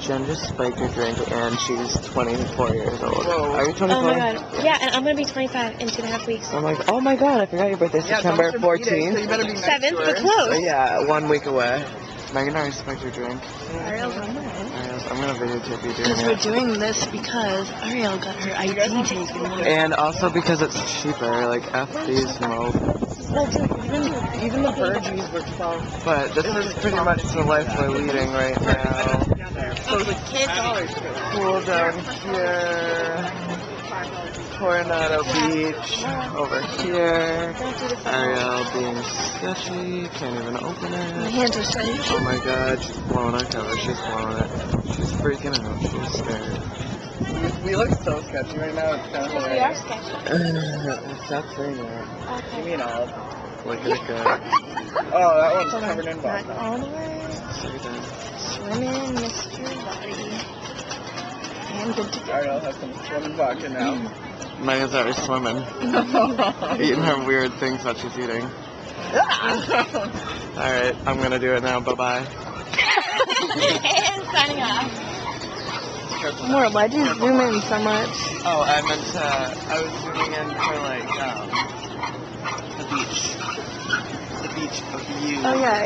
Jen just spiked her drink and she's 24 years old. Whoa. Are you 24? Oh my god. Yeah, and I'm gonna be 25 in 2.5 weeks. I'm like, oh my god, I forgot your birthday's September 14th. So you better be nice 7th, to her. but close. Yeah, 1 week away. Megan already spiked her drink. Ariel's on mine. I'm gonna videotape you doing Because we're it. doing this because Ariel got her ID taken. And also because it's cheaper, like F these mobs. Well, dude, Even the Virgies were 12. But this is pretty much the life we're leading right now. So it's like $12 for that. Cool down here. Coronado Beach over here. Ariel being sketchy, can't even open my it. hands are sweaty. Oh my god, she's blowing our cover, she's blowing it. She's freaking out, she's scared. We look so sketchy right now. It's kind of We are hilarious. sketchy. Stop saying that. You mean all? Look at it go. Oh, that one's covered in Not vodka. all the way. Look at that. Swimming, Mr. Body. And good to go. Ariel has some swimming vodka now. Megan's already swimming. Eating her weird things that she's eating. Alright, I'm gonna do it now. Bye-bye. And signing off. More, why'd you zoom in so much? Oh, I meant to... I was zooming in for, like, the beach. The beach of you. Oh yeah,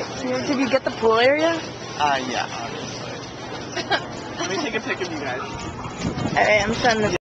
did you get the pool area? Yeah, obviously. Let me take a pic of you guys. Alright, I'm sending the